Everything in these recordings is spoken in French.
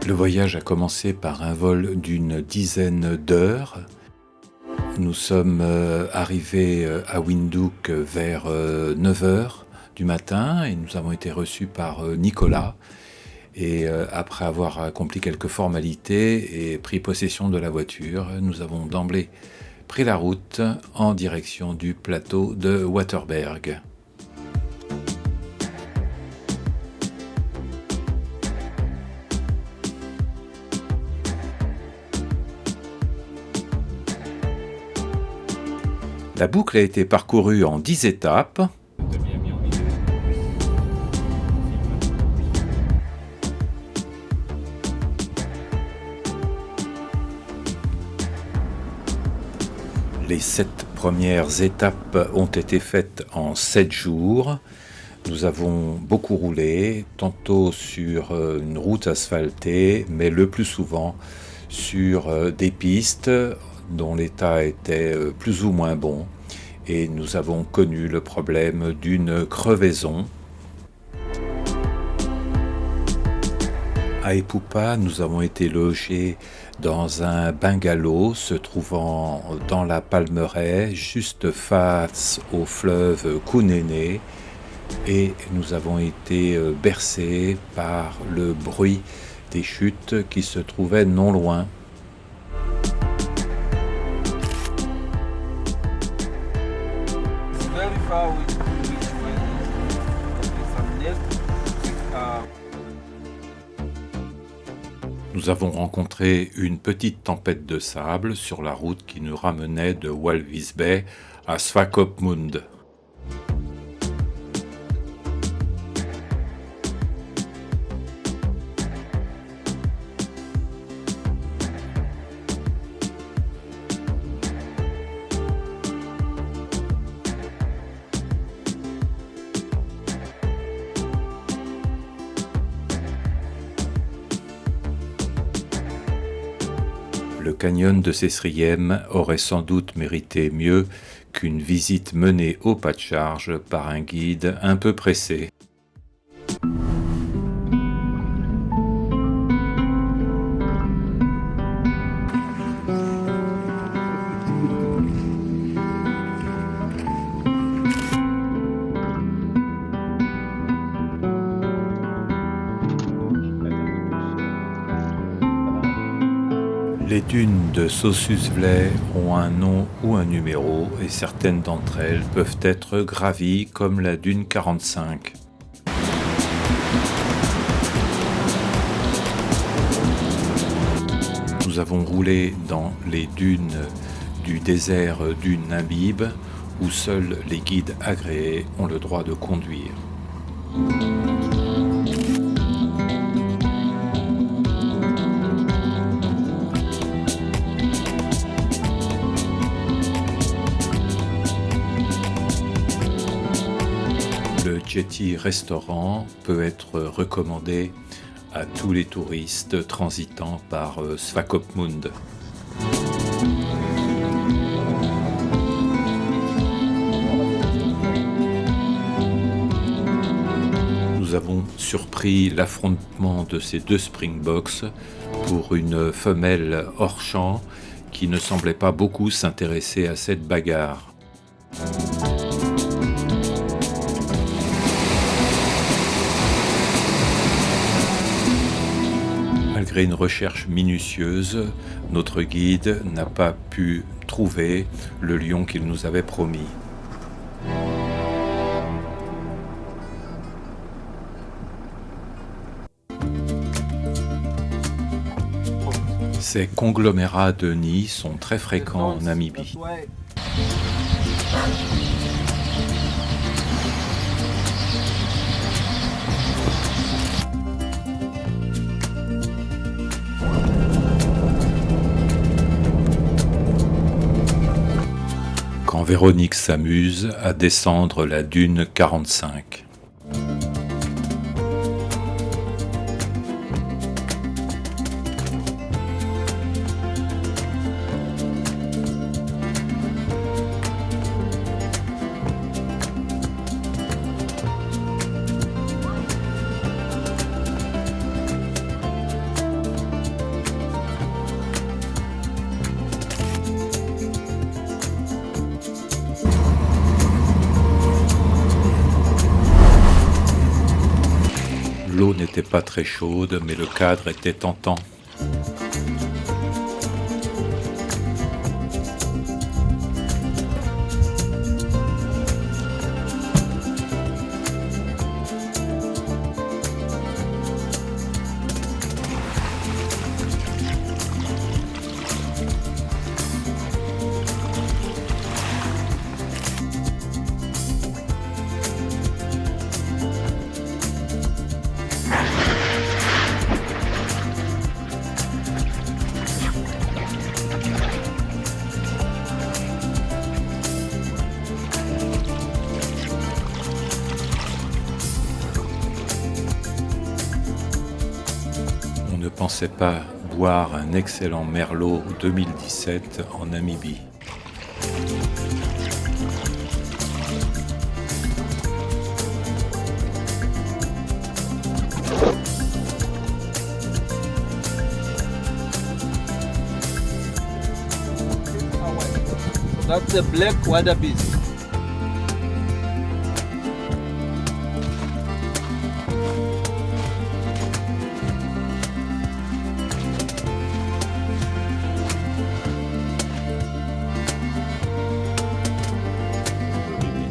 Le voyage a commencé par un vol d'une dizaine d'heures. Nous sommes arrivés à Windhoek vers 9 heures du matin et nous avons été reçus par Nicolas. Et après avoir accompli quelques formalités et pris possession de la voiture, nous avons d'emblée pris la route en direction du plateau de Waterberg. La boucle a été parcourue en 10 étapes. Les 7 premières étapes ont été faites en 7 jours. Nous avons beaucoup roulé, tantôt sur une route asphaltée, mais le plus souvent sur des pistes dont l'état était plus ou moins bon. Et nous avons connu le problème d'une crevaison. À Epupa, nous avons été logés dans un bungalow se trouvant dans la Palmeraie, juste face au fleuve Kunene, et nous avons été bercés par le bruit des chutes qui se trouvaient non loin. Nous avons rencontré une petite tempête de sable sur la route qui nous ramenait de Walvis Bay à Swakopmund. Le canyon de Sesriem aurait sans doute mérité mieux qu'une visite menée au pas de charge par un guide un peu pressé. Les dunes de Sossusvlei ont un nom ou un numéro et certaines d'entre elles peuvent être gravies comme la dune 45. Nous avons roulé dans les dunes du désert du Namib où seuls les guides agréés ont le droit de conduire. Le Jetty Restaurant peut être recommandé à tous les touristes transitant par Swakopmund. Nous avons surpris l'affrontement de ces deux Springboks pour une femelle hors champ qui ne semblait pas beaucoup s'intéresser à cette bagarre. Malgré une recherche minutieuse, notre guide n'a pas pu trouver le lion qu'il nous avait promis. Ces conglomérats de nids sont très fréquents en Namibie. Quand Véronique s'amuse à descendre la dune 45. L'eau n'était pas très chaude, mais le cadre était tentant. On ne pensait pas boire un excellent Merlot 2017 en Namibie. That's the black wildebeest.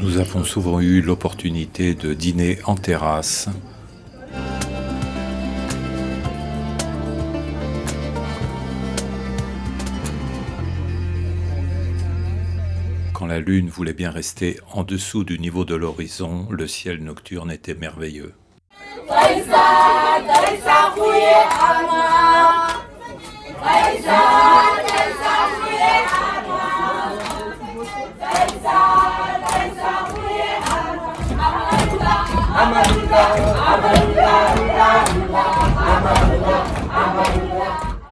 Nous avons souvent eu l'opportunité de dîner en terrasse. Quand la lune voulait bien rester en dessous du niveau de l'horizon, le ciel nocturne était merveilleux. Amalula, amalula, amalula.